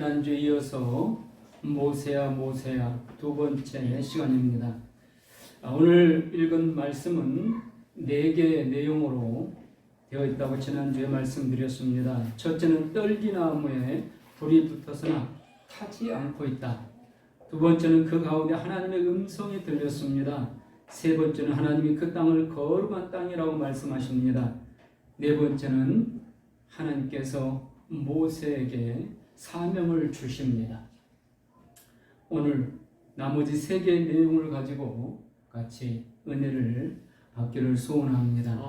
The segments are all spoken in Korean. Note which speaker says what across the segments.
Speaker 1: 지난주에 이어서 모세야 모세야 두 번째 시간입니다. 오늘 읽은 말씀은 4개의 내용으로 되어 있다고 지난주에 말씀드렸습니다. 첫째는 떨기나무에 불이 붙어서나 타지 않고 있다. 두 번째는 그 가운데 하나님의 음성이 들렸습니다. 세 번째는 하나님이 그 땅을 거룩한 땅이라고 말씀하십니다. 네 번째는 하나님께서 모세에게 사명을 주십니다. 오늘 나머지 3개의 내용을 가지고 같이 은혜를 받기를 소원합니다.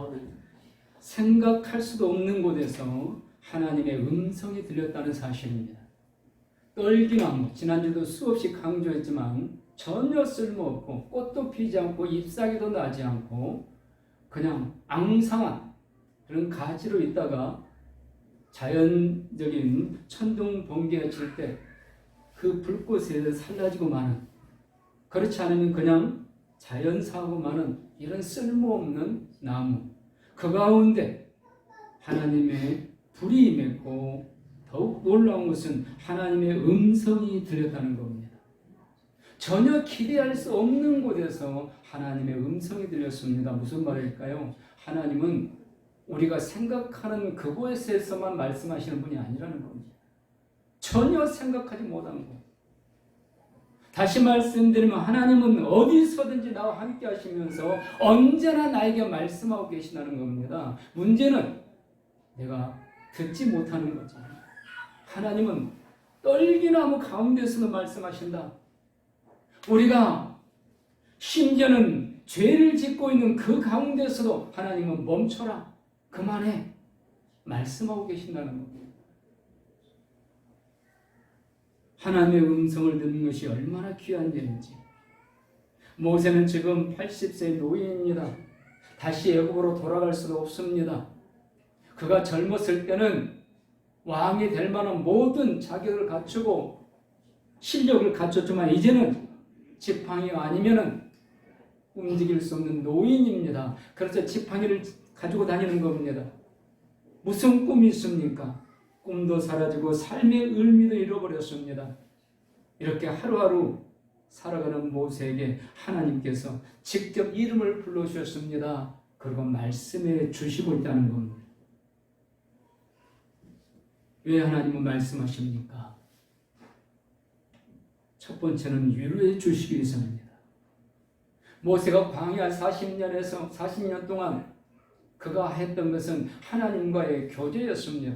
Speaker 1: 생각할 수도 없는 곳에서 하나님의 음성이 들렸다는 사실입니다. 떨기나무, 지난주도 수없이 강조했지만 전혀 쓸모없고 꽃도 피지 않고 잎사귀도 나지 않고 그냥 앙상한 그런 가지로 있다가 자연적인 천둥 번개가 칠 때 그 불꽃에 사라지고 마는, 그렇지 않으면 그냥 자연사하고 마는 이런 쓸모없는 나무, 그 가운데 하나님의 불이 임했고 더욱 놀라운 것은 하나님의 음성이 들렸다는 겁니다. 전혀 기대할 수 없는 곳에서 하나님의 음성이 들렸습니다. 무슨 말일까요? 하나님은 우리가 생각하는 그곳에서만 말씀하시는 분이 아니라는 겁니다. 전혀 생각하지 못한 곳. 다시 말씀드리면 하나님은 어디서든지 나와 함께 하시면서 언제나 나에게 말씀하고 계시다는 겁니다. 문제는 내가 듣지 못하는 거죠. 하나님은 떨기나무 가운데서도 말씀하신다. 우리가 심지어는 죄를 짓고 있는 그 가운데서도 하나님은 멈춰라, 그만해, 말씀하고 계신다는 겁니다. 하나님의 음성을 듣는 것이 얼마나 귀한 일인지. 모세는 지금 80세 노인입니다. 다시 애굽으로 돌아갈 수도 없습니다. 그가 젊었을 때는 왕이 될 만한 모든 자격을 갖추고 실력을 갖췄지만 이제는 지팡이 아니면은 움직일 수 없는 노인입니다. 그래서 지팡이를 가지고 다니는 겁니다. 무슨 꿈이 있습니까? 꿈도 사라지고 삶의 의미도 잃어버렸습니다. 이렇게 하루하루 살아가는 모세에게 하나님께서 직접 이름을 불러주셨습니다. 그리고 말씀해 주시고 있다는 겁니다. 왜 하나님은 말씀하십니까? 첫 번째는 위로해 주시기 위해서입니다. 모세가 광야 40년 동안 그가 했던 것은 하나님과의 교제였습니다.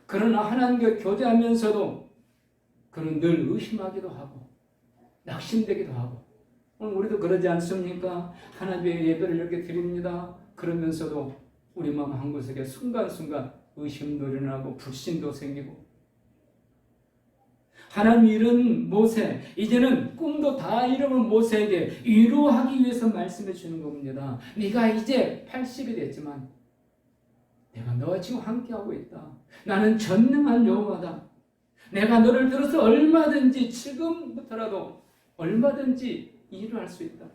Speaker 1: 그러나 하나님과 교제하면서도 그는 늘 의심하기도 하고 낙심되기도 하고, 오늘 우리도 그러지 않습니까? 하나님의 예배를 이렇게 드립니다. 그러면서도 우리 마음 한 곳에 순간순간 의심도 일어나고 불신도 생기고. 하나님 이런 모세, 이제는 꿈도 다 잃어버린 모세에게 위로하기 위해서 말씀해 주는 겁니다. 네가 이제 80이 됐지만 내가 너와 지금 함께하고 있다. 나는 전능한 여호와다. 내가 너를 들어서 얼마든지, 지금부터라도 얼마든지 일을 할 수 있다.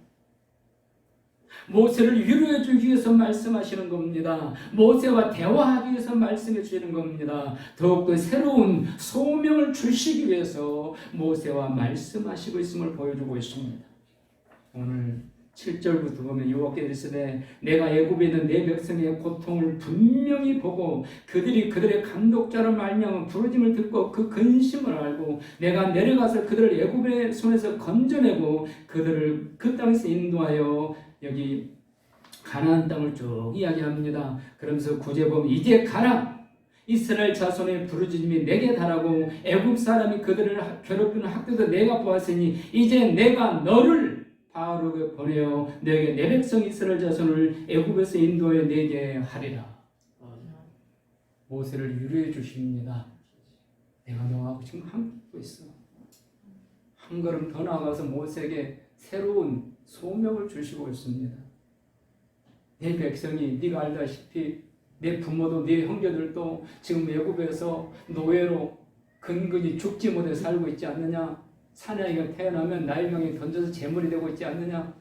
Speaker 1: 모세를 위로해 주기 위해서 말씀하시는 겁니다. 모세와 대화하기 위해서 말씀해 주시는 겁니다. 더욱더 새로운 소명을 주시기 위해서 모세와 말씀하시고 있음을 보여주고 있습니다. 오늘 7절부터 보면 여호와께서 이르시되 내가 애굽에 있는 내 백성의 고통을 분명히 보고 그들이 그들의 감독자로 말미암아 부르짐을 듣고 그 근심을 알고 내가 내려가서 그들을 애굽의 손에서 건져내고 그들을 그 땅에서 인도하여 여기 가나안 땅을 쭉 이야기합니다. 그러면서 9절 보면 이제 가라, 이스라엘 자손의 부르짖음이 내게 달하고 애굽 사람이 그들을 괴롭히는 학대도 내가 보았으니 이제 내가 너를 바로게 보내어 너에게 내 백성 이스라엘 자손을 애굽에서 인도해 내게 하리라. 모세를 위로해 주십니다. 내가 너하고 지금 함께 있어. 한 걸음 더 나아가서 모세에게 새로운 소명을 주시고 있습니다. 내 백성이 네가 알다시피 내 부모도 네 형제들도 지금 애굽에서 노예로 근근히 죽지 못해 살고 있지 않느냐? 사내아이가 태어나면 나일강에 던져서 제물이 되고 있지 않느냐?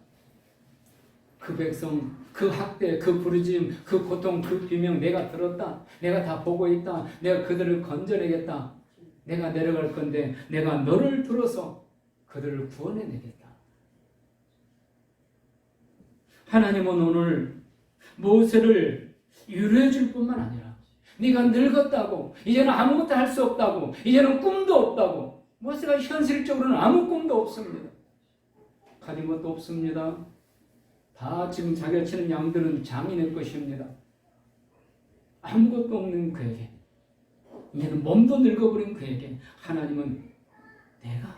Speaker 1: 그 백성, 그 학대, 그 부르짐, 그 고통, 그 비명 내가 들었다. 내가 다 보고 있다. 내가 그들을 건져내겠다. 내가 내려갈 건데 내가 너를 들어서 그들을 구원해내겠다. 하나님은 오늘 모세를 위로해 줄 뿐만 아니라 네가 늙었다고, 이제는 아무것도 할 수 없다고, 이제는 꿈도 없다고. 모세가 현실적으로는 아무 꿈도 없습니다. 가진 것도 없습니다. 다 지금 자기가 치는 양들은 장인의 것입니다. 아무것도 없는 그에게, 이제는 몸도 늙어버린 그에게 하나님은 내가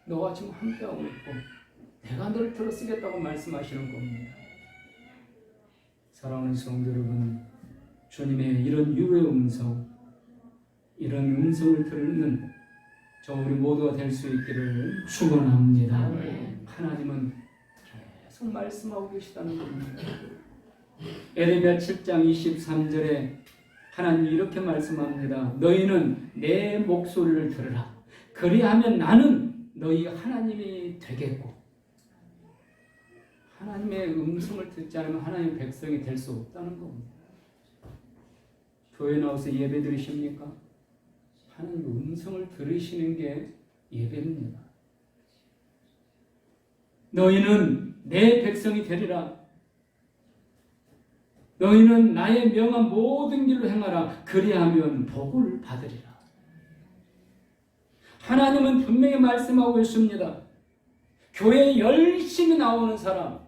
Speaker 1: 너와 지금 함께하고 있고 내가 너를 들어 쓰겠다고 말씀하시는 겁니다. 사랑하는 성도 여러분, 주님의 이런 유로의 음성, 이런 음성을 듣는 저 우리 모두가 될 수 있기를 축원합니다. 하나님은 계속 말씀하고 계시다는 겁니다. 에레미야 7장 23절에 하나님이 이렇게 말씀합니다. 너희는 내 목소리를 들으라. 그리하면 나는 너희 하나님이 되겠고. 하나님의 음성을 듣지 않으면 하나님의 백성이 될 수 없다는 겁니다. 교회 나와서 예배 드리십니까? 하나님의 음성을 들으시는 게 예배입니다. 너희는 내 백성이 되리라. 너희는 나의 명한 모든 길로 행하라. 그리하면 복을 받으리라. 하나님은 분명히 말씀하고 있습니다. 교회에 열심히 나오는 사람,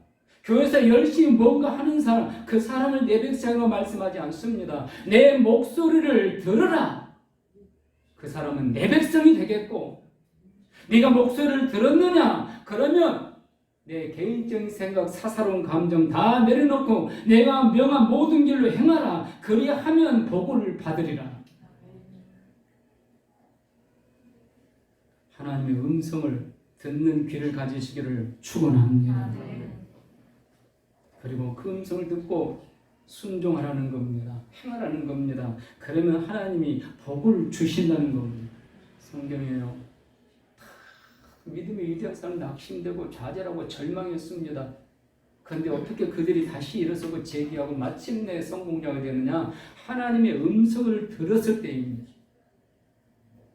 Speaker 1: 교회에서 열심히 뭔가 하는 사람, 그 사람을 내 백성이라고 말씀하지 않습니다. 내 목소리를 들으라. 그 사람은 내 백성이 되겠고, 네가 목소리를 들었느냐? 그러면 내 개인적인 생각, 사사로운 감정 다 내려놓고 내가 명한 모든 길로 행하라. 그리하면 복을 받으리라. 하나님의 음성을 듣는 귀를 가지시기를 축원합니다. 그리고 그 음성을 듣고 순종하라는 겁니다. 행하라는 겁니다. 그러면 하나님이 복을 주신다는 겁니다. 성경에요. 믿음의 위대한 사람 낙심되고 좌절하고 절망했습니다. 그런데 어떻게 그들이 다시 일어서고 재기하고 마침내 성공자가 되느냐? 하나님의 음성을 들었을 때입니다.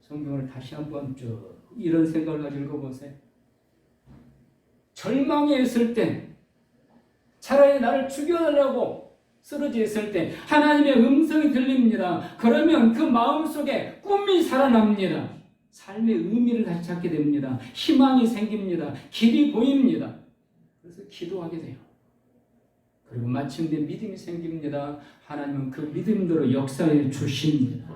Speaker 1: 성경을 다시 한번 쭉 이런 생각을 가지고 읽어보세요. 절망에 있을 때, 차라리 나를 죽여달라고 쓰러져 있을 때 하나님의 음성이 들립니다. 그러면 그 마음속에 꿈이 살아납니다. 삶의 의미를 다시 찾게 됩니다. 희망이 생깁니다. 길이 보입니다. 그래서 기도하게 돼요. 그리고 마침내 믿음이 생깁니다. 하나님은 그 믿음대로 역사해 주십니다.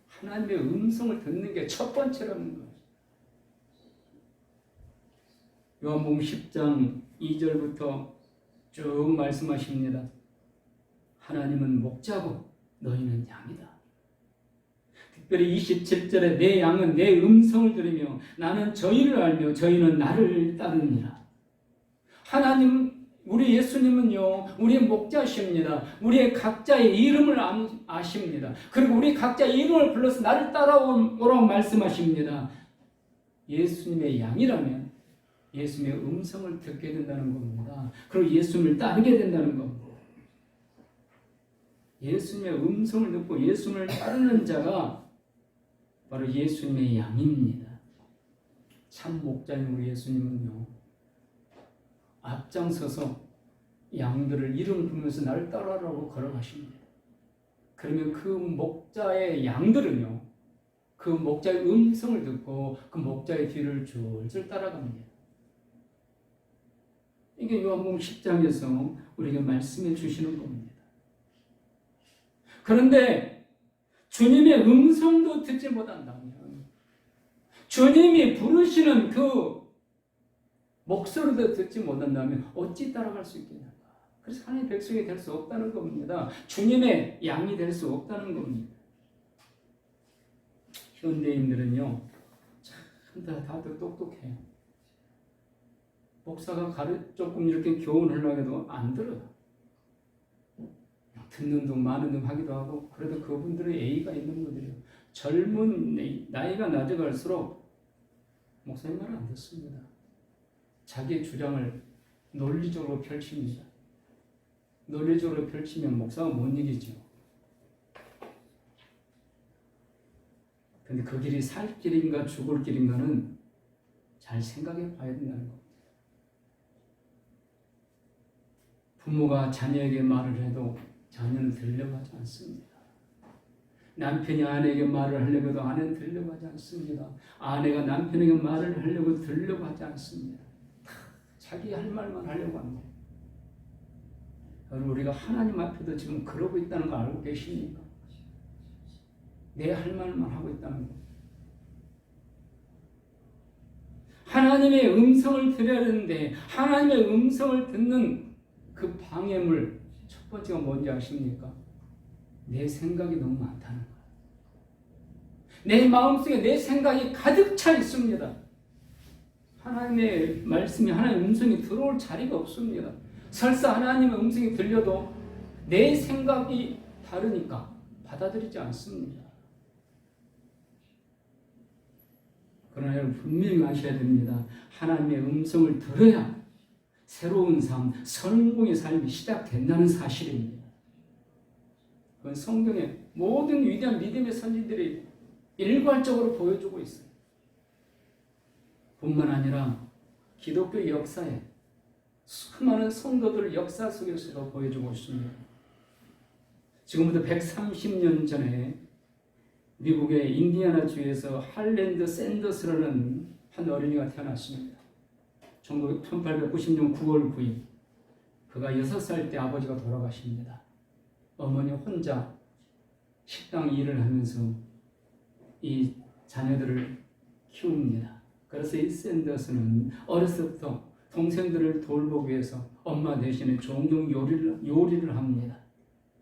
Speaker 1: 하나님의 음성을 듣는 게 첫 번째라는 거예요. 요한복음 10장 2절부터 쭉 말씀하십니다. 하나님은 목자고 너희는 양이다. 특별히 27절에 내 양은 내 음성을 들으며 나는 저희를 알며 저희는 나를 따르니라. 하나님, 우리 예수님은요, 우리의 목자십니다. 우리의 각자의 이름을 아십니다. 그리고 우리 각자의 이름을 불러서 나를 따라오라고 말씀하십니다. 예수님의 양이라면 예수님의 음성을 듣게 된다는 겁니다. 그리고 예수님을 따르게 된다는 겁니다. 예수님의 음성을 듣고 예수님을 따르는 자가 바로 예수님의 양입니다. 참 목자인 우리 예수님은요, 앞장서서 양들을 이름 부르면서 나를 따라라고 걸어가십니다. 그러면 그 목자의 양들은요, 그 목자의 음성을 듣고 그 목자의 뒤를 줄줄 따라갑니다. 이게 요한복음 10장에서 우리에게 말씀해 주시는 겁니다. 그런데 주님의 음성도 듣지 못한다면, 주님이 부르시는 그 목소리도 듣지 못한다면 어찌 따라갈 수 있겠는가? 그래서 하나님의 백성이 될 수 없다는 겁니다. 주님의 양이 될 수 없다는 겁니다. 현대인들은요, 참 다들 똑똑해요. 목사가 조금 이렇게 교훈하려고 해도 안 들어요. 듣는 둥 마는 둥 하기도 하고, 그래도 그분들은 A가 있는 분들이에요. 젊은 나이가 낮아갈수록 목사님 말을 안 듣습니다. 자기의 주장을 논리적으로 펼칩니다. 논리적으로 펼치면 목사가 못 이기죠. 근데 그 길이 살 길인가 죽을 길인가는 잘 생각해 봐야 된다는 겁니다. 부모가 자녀에게 말을 해도 자녀는 들으려고 하지 않습니다. 남편이 아내에게 말을 하려고 해도 아내는 들으려고 하지 않습니다. 아내가 남편에게 말을 하려고 들으려고 하지 않습니다. 다 자기 할 말만 하려고 합니다. 여러분, 우리가 하나님 앞에도 지금 그러고 있다는 거 알고 계십니까? 내 할 말만 하고 있다는 거. 하나님의 음성을 들어야 되는데 하나님의 음성을 듣는 그 방해물 첫 번째가 뭔지 아십니까? 내 생각이 너무 많다는 거예요. 내 마음속에 내 생각이 가득 차 있습니다. 하나님의 말씀이, 하나님의 음성이 들어올 자리가 없습니다. 설사 하나님의 음성이 들려도 내 생각이 다르니까 받아들이지 않습니다. 그러나 여러분 분명히 아셔야 됩니다. 하나님의 음성을 들어야 새로운 삶, 성공의 삶이 시작된다는 사실입니다. 그건 성경의 모든 위대한 믿음의 선지들이 일괄적으로 보여주고 있어요. 뿐만 아니라 기독교 역사에 수많은 성도들 역사 속에서도 보여주고 있습니다. 지금부터 130년 전에 미국의 인디애나주에서 할랜드 샌더스라는 한 어린이가 태어났습니다. 1890년 9월 9일 그가 6살 때 아버지가 돌아가십니다. 어머니 혼자 식당 일을 하면서 이 자녀들을 키웁니다. 그래서 이 샌더스는 어려서부터 동생들을 돌보기 위해서 엄마 대신에 종종 요리를 합니다.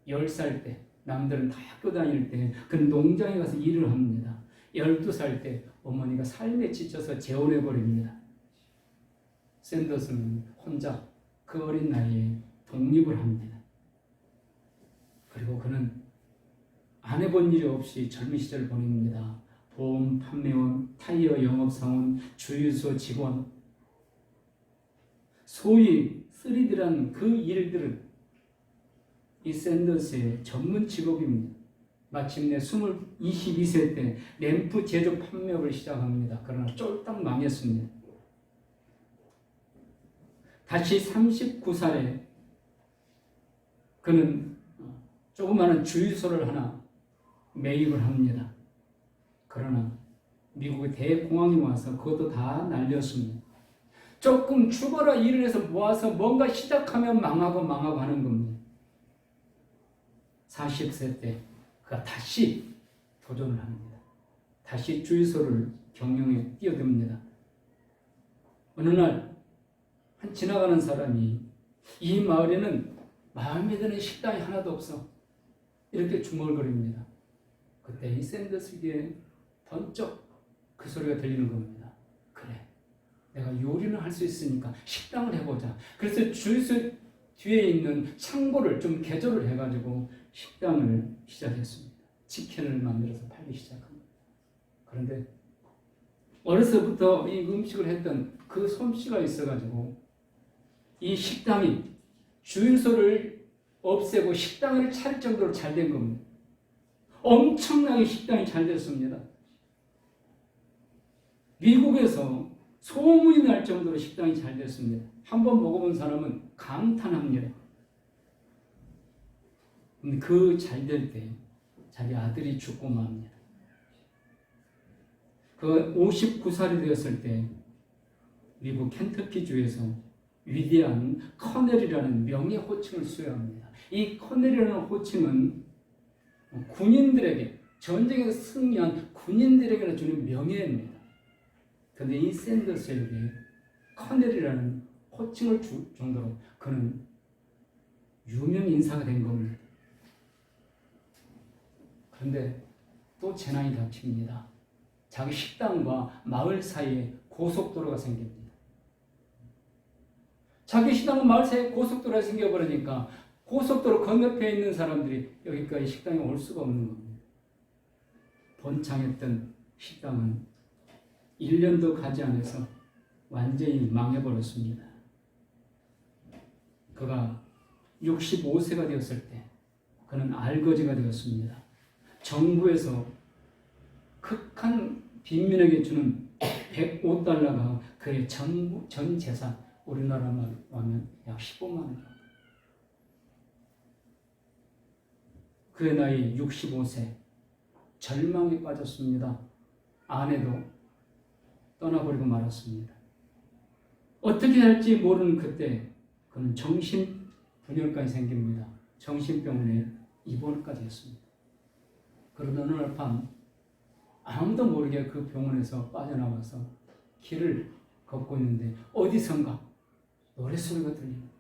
Speaker 1: 10살 때 남들은 다 학교 다닐 때 그는 농장에 가서 일을 합니다. 12살 때 어머니가 삶에 지쳐서 재혼해버립니다. 샌더스는 혼자 그 어린 나이에 독립을 합니다. 그리고 그는 안 해본 일이 없이 젊은 시절을 보냅니다. 보험 판매원, 타이어 영업사원, 주유소 직원, 소위 3D란 그 일들은 이 샌더스의 전문 직업입니다. 마침내 22세 때 램프 제조 판매업을 시작합니다. 그러나 쫄딱 망했습니다. 다시 39살에 그는 조그마한 주유소를 하나 매입을 합니다. 그러나 미국의 대공황이 와서 그것도 다 날렸습니다. 조금 죽어라 일을 해서 모아서 뭔가 시작하면 망하고 하는 겁니다. 40세 때 그가 다시 도전을 합니다. 다시 주유소를 경영에 뛰어듭니다. 어느 날 한 지나가는 사람이 이 마을에는 마음에 드는 식당이 하나도 없어 이렇게 중얼거립니다. 그때 이 샌더스에게 번쩍 그 소리가 들리는 겁니다. 그래, 내가 요리는 할 수 있으니까 식당을 해보자. 그래서 주유소 뒤에 있는 창고를 좀 개조를 해가지고 식당을 시작했습니다. 치킨을 만들어서 팔기 시작합니다. 그런데 어려서부터 이 음식을 했던 그 솜씨가 있어가지고 이 식당이 주유소를 없애고 식당을 차릴 정도로 잘 된 겁니다. 엄청나게 식당이 잘 됐습니다. 미국에서 소문이 날 정도로 식당이 잘 됐습니다. 한번 먹어본 사람은 감탄합니다. 근데 그 잘 될 때 자기 아들이 죽고 맙니다. 그 59살이 되었을 때 미국 켄터키주에서 위대한 커넬이라는 명예 호칭을 수여합니다. 이 커넬이라는 호칭은 군인들에게, 전쟁에서 승리한 군인들에게 주는 명예입니다. 그런데 이 샌더스에게 커넬이라는 호칭을 줄 정도로 그는 유명 인사가 된 겁니다. 그런데 또 재난이 닥칩니다. 자기 식당과 마을 사이에 고속도로가 생깁니다. 자기 식당과 마을 사이에 고속도로가 생겨버리니까 고속도로 건너편에 있는 사람들이 여기까지 식당에 올 수가 없는 겁니다. 번창했던 식당은 1년도 가지 않아서 완전히 망해버렸습니다. 그가 65세가 되었을 때 그는 알거지가 되었습니다. 정부에서 극한 빈민에게 주는 105달러가 그의 전 재산, 우리나라만 하면 약 15만 원. 그의 나이 65세, 절망에 빠졌습니다. 아내도 떠나버리고 말았습니다. 어떻게 할지 모르는 그때 그는 정신분열까지 생깁니다. 정신병원에 입원까지 했습니다. 그러던 어느 날 밤 아무도 모르게 그 병원에서 빠져나와서 길을 걷고 있는데 어디선가 노랫소리가 들립니다.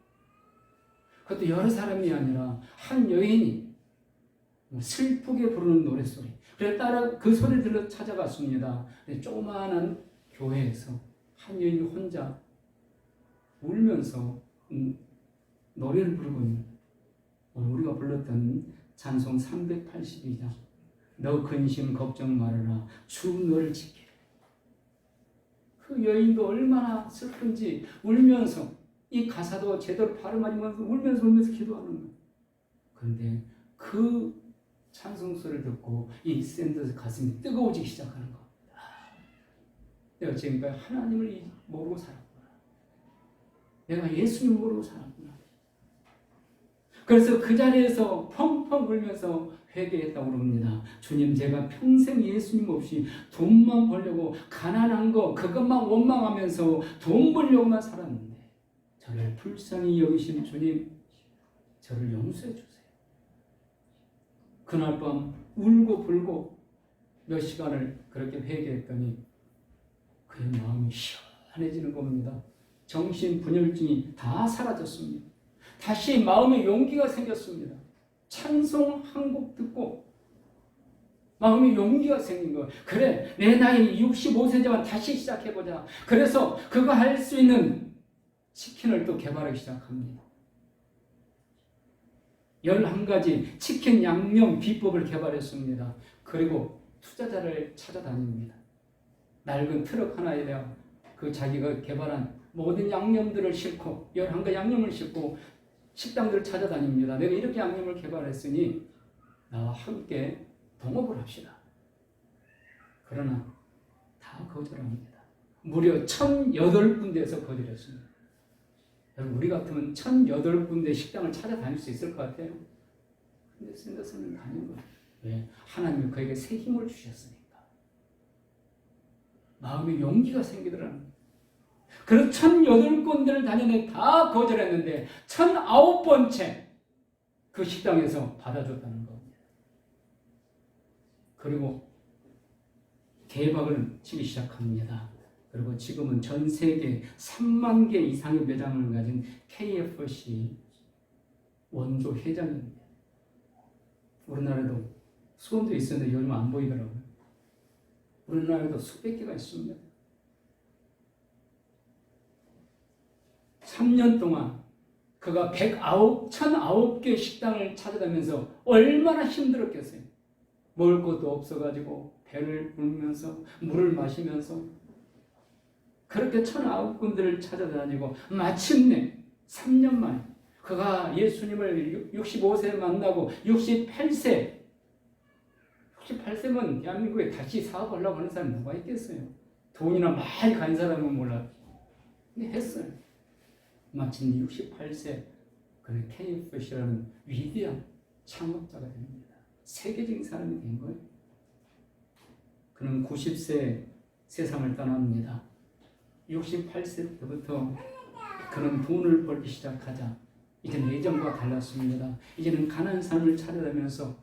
Speaker 1: 그것도 여러 사람이 아니라 한 여인이 슬프게 부르는 노랫소리. 그래서 따라 그 소리를 들러 찾아갔습니다. 조그마한 교회에서 한 여인이 혼자 울면서 노래를 부르고 있는, 오늘 우리가 불렀던 찬송 382장 너 근심 걱정 말아라 주 너를 지키리. 그 여인도 얼마나 슬픈지 울면서 이 가사도 제대로 발음하면서 울면서 기도하는 거예요. 그런데 그 찬송 소리를 듣고 이 샌더스 가슴이 뜨거워지기 시작하는 겁니다. 내가 지금까지 하나님을 모르고 살았구나. 내가 예수님 모르고 살았구나. 그래서 그 자리에서 펑펑 울면서 회개했다고 그럽니다. 주님, 제가 평생 예수님 없이 돈만 벌려고 가난한 거 그것만 원망하면서 돈 벌려고만 살았는데 저를 불쌍히 여기신 주님, 저를 용서해 주세요. 그날 밤 울고 불고 몇 시간을 그렇게 회개했더니 그의 마음이 시원해지는 겁니다. 정신분열증이 다 사라졌습니다. 다시 마음에 용기가 생겼습니다. 찬송 한 곡 듣고 마음에 용기가 생긴 거예요. 그래, 내 나이 65세지만 다시 시작해보자. 그래서 그거 할 수 있는 치킨을 또 개발하기 시작합니다. 11가지 치킨 양념 비법을 개발했습니다. 그리고 투자자를 찾아다닙니다. 낡은 트럭 하나에다가 그 자기가 개발한 모든 양념들을 싣고 11가지 양념을 싣고 식당들을 찾아다닙니다. 내가 이렇게 양념을 개발했으니 나와 함께 동업을 합시다. 그러나 다 거절합니다. 무려 1,008군데에서 거절했습니다. 여러분, 우리 같으면 1,008군데 식당을 찾아다닐 수 있을 것 같아요. 근데 샌더슨은 다닌 거예요. 왜? 하나님이 그에게 새 힘을 주셨으니까. 마음에 용기가 생기더라는 거예요. 그래서 1,008군데를 다녔는데 다 거절했는데 1,009번째 그 식당에서 받아줬다는 겁니다. 그리고 대박을 치기 시작합니다. 그리고 지금은 전 세계 3만 개 이상의 매장을 가진 KFC 원조 회장입니다. 우리나라에도 수원도 있었는데 요즘 안 보이더라고요. 우리나라에도 수백 개가 있습니다. 3년 동안 그가 1,009개 식당을 찾아다니면서 얼마나 힘들었겠어요. 먹을 것도 없어가지고 배를 불면서 물을 마시면서 그렇게 1,009군데를 찾아다니고 마침내 3년 만에 그가 예수님을 65세에 만나고 68세면 대한민국에 다시 사업하려고 하는 사람 누가 있겠어요? 돈이나 많이 가진 사람은 몰라. 근데 했어요. 마침 68세 그는 KFC라는 위대한 창업자가 됩니다. 세계적인 사람이 된 거예요. 그는 90세 세상을 떠납니다. 68세 때부터 그는 돈을 벌기 시작하자 이제는 예전과 달랐습니다. 이제는 가난한 사람을 찾아다니면서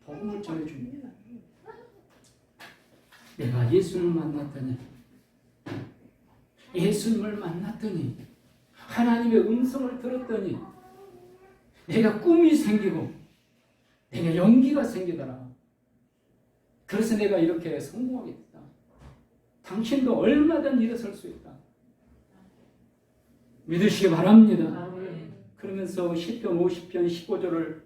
Speaker 1: 복음을 전해줍니다. 내가 예수님을 만났더니 하나님의 음성을 들었더니 내가 꿈이 생기고 내가 용기가 생기더라. 그래서 내가 이렇게 성공하겠다. 당신도 얼마든 일어설 수 있다. 믿으시기 바랍니다. 그러면서 시편 50편 15절을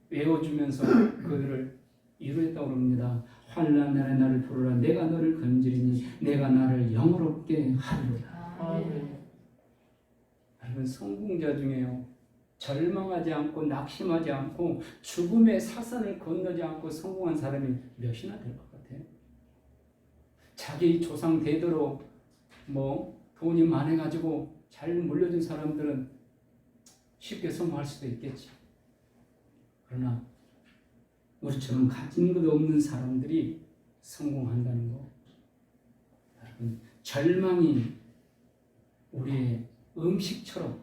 Speaker 1: 외워주면서 그들을 이루었다고 합니다. 환난 날에 나를 부르라. 내가 너를 건지리니 내가 나를 영화롭게 하리라. 여러분, 성공자 중에요, 절망하지 않고 낙심하지 않고 죽음의 사선을 건너지 않고 성공한 사람이 몇이나 될 것 같아요? 자기 조상 대대로 돈이 많아가지고 잘 물려준 사람들은 쉽게 성공할 수도 있겠지. 그러나 우리처럼 가진 것 없는 사람들이 성공한다는 거, 여러분, 절망이 우리의 음식처럼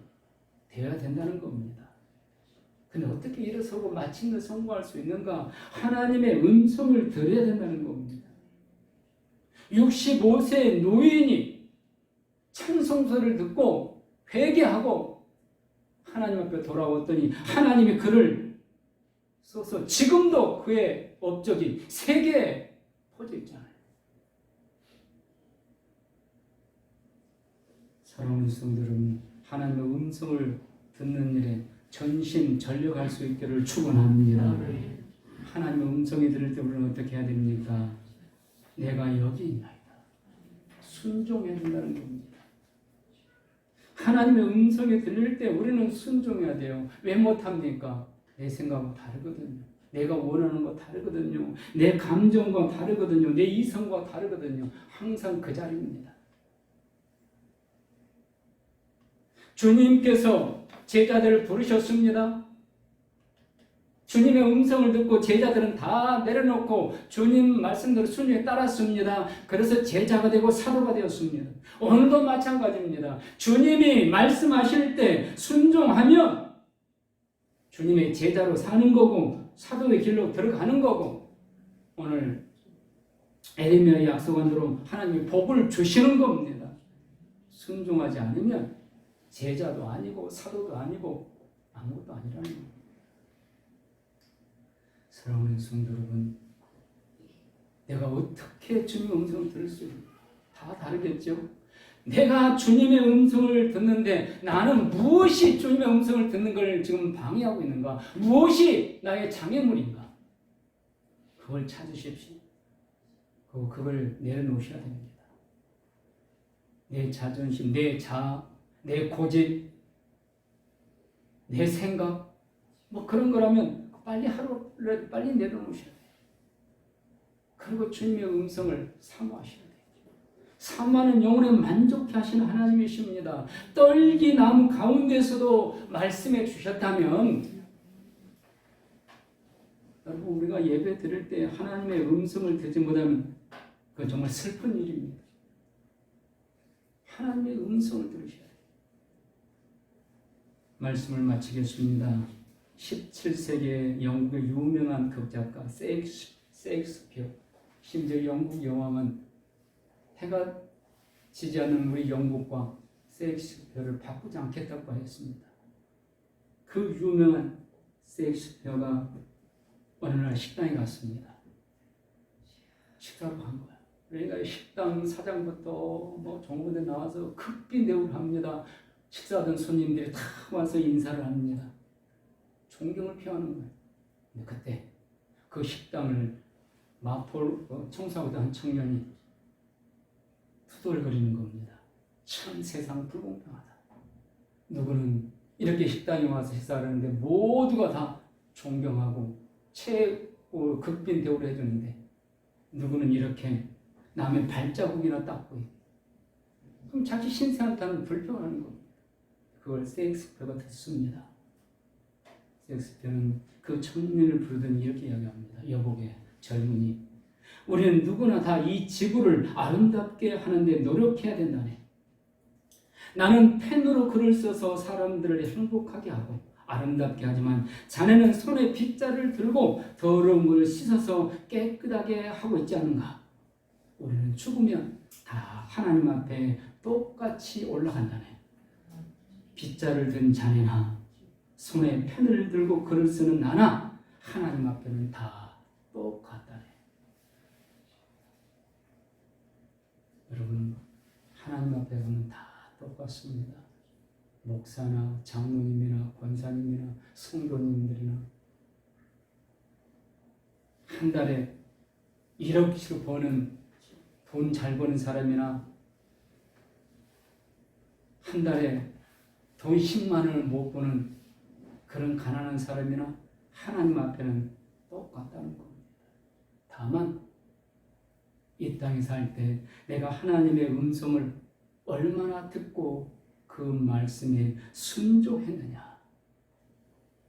Speaker 1: 되어야 된다는 겁니다. 근데 어떻게 일어서고 마침내 성공할 수 있는가? 하나님의 음성을 들어야 된다는 겁니다. 65세 노인이 찬송서를 듣고 회개하고 하나님 앞에 돌아왔더니 하나님이 그를 써서 지금도 그의 업적이 세계에 퍼져 있잖아요. 사랑하는 성도들은 하나님의 음성을 듣는 일에 전심전력할 수 있기를 축원합니다. 하나님의 음성이 들을 때 우리는 어떻게 해야 됩니까? 내가 여기 있나이다. 순종해야 된다는 겁니다. 하나님의 음성이 들릴 때 우리는 순종해야 돼요. 왜 못합니까? 내 생각과 다르거든요. 내가 원하는 거 다르거든요. 내 감정과 다르거든요. 내 이성과 다르거든요. 항상 그 자리입니다. 주님께서 제자들을 부르셨습니다. 주님의 음성을 듣고 제자들은 다 내려놓고 주님 말씀대로 순종에 따랐습니다. 그래서 제자가 되고 사도가 되었습니다. 오늘도 마찬가지입니다. 주님이 말씀하실 때 순종하면 주님의 제자로 사는 거고 사도의 길로 들어가는 거고, 오늘 에레미야의 약속한 대로 하나님이 복을 주시는 겁니다. 순종하지 않으면 제자도 아니고 사도도 아니고 아무것도 아니라는 겁니다. 사랑하는 성도 여러분, 내가 어떻게 주님의 음성을 들을 수 있는가? 다 다르겠죠? 내가 주님의 음성을 듣는데 나는 무엇이 주님의 음성을 듣는 걸 지금 방해하고 있는가? 무엇이 나의 장애물인가? 그걸 찾으십시오. 그걸 내려놓으셔야 됩니다. 내 자존심, 내 자아, 내 고집, 내 생각, 그런 거라면 빨리 내려놓으셔야 돼요. 그리고 주님의 음성을 사모하셔야 돼요. 사모하는 영혼에 만족해 하시는 하나님이십니다. 떨기 나무 가운데서도 말씀해 주셨다면, 여러분, 우리가 예배 드릴 때 하나님의 음성을 듣지 못하면 그건 정말 슬픈 일입니다. 하나님의 음성을 들으셔야 돼요. 말씀을 마치겠습니다. 17세기의 영국의 유명한 극작가 세익스피어, 심지어 영국 여왕은 해가 지지 않는 우리 영국과 세익스피어를 바꾸지 않겠다고 했습니다. 그 유명한 세익스피어가 어느 날 식당에 갔습니다. 식사를 한 거야. 그러니까 식당 사장부터 종업원들 나와서 극빈대우를 합니다. 식사하던 손님들이 다 와서 인사를 합니다. 존경을 표하는 거예요. 근데 그때 그 식당을 마포를 청소하던 한 청년이 투덜거리는 겁니다. 참 세상 불공평하다. 누구는 이렇게 식당에 와서 식사를 하는데 모두가 다 존경하고 최고 극빈 대우를 해주는데 누구는 이렇게 남의 발자국이나 닦고 있고, 그럼 자기 신세한테는 불평하는 겁니다. 그걸 세익스피어가 듣습니다. 세익스피어는 그 청년을 부르더니 이렇게 이야기합니다. 여복의 젊은이, 우리는 누구나 다 이 지구를 아름답게 하는데 노력해야 된다네. 나는 펜으로 글을 써서 사람들을 행복하게 하고 아름답게 하지만 자네는 손에 빗자루를 들고 더러운 물을 씻어서 깨끗하게 하고 있지 않는가? 우리는 죽으면 다 하나님 앞에 똑같이 올라간다네. 빗자루를 든 자네나 손에 펜을 들고 글을 쓰는 나나 하나님 앞에는 다 똑같다네. 여러분, 하나님 앞에 보면 다 똑같습니다. 목사나 장로님이나 권사님이나 성도님들이나 한 달에 1억씩 버는 돈 잘 버는 사람이나 한 달에 돈 10만 원을 못 버는 그런 가난한 사람이나 하나님 앞에는 똑같다는 겁니다. 다만 이 땅에 살 때 내가 하나님의 음성을 얼마나 듣고 그 말씀에 순종했느냐.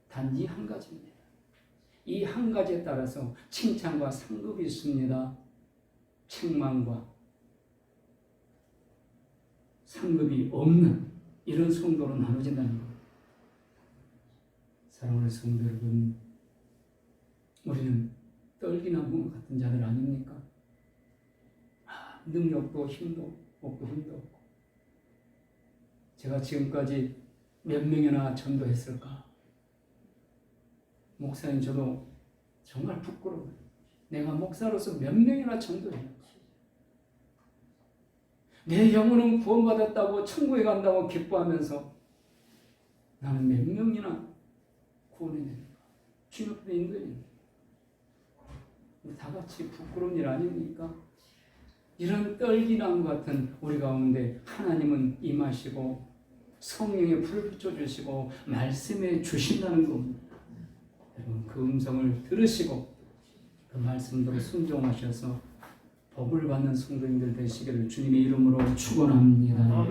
Speaker 1: 단 이 한 가지입니다. 이 한 가지에 따라서 칭찬과 상급이 있습니다. 책망과 상급이 없는 이런 성도로 나눠진다는 겁니다. 사랑하는 성도 여러분, 우리는 떨기나무 같은 자들 아닙니까? 능력도 힘도 없고 힘도 없고. 제가 지금까지 몇 명이나 전도했을까? 목사님, 저도 정말 부끄러워요. 내가 목사로서 몇 명이나 전도해요. 내 영혼은 구원받았다고 천국에 간다고 기뻐하면서 나는 몇 명이나 구원해냅니까? 주님 앞에 인도해냅니까? 다 같이 부끄러운 일 아닙니까? 이런 떨기나무 같은 우리 가운데 하나님은 임하시고 성령의 불을 비춰주시고 말씀해 주신다는 겁니다. 여러분, 그 음성을 들으시고 그 말씀대로 순종하셔서 복을 받는 성도님들 되시기를 주님의 이름으로 축원합니다.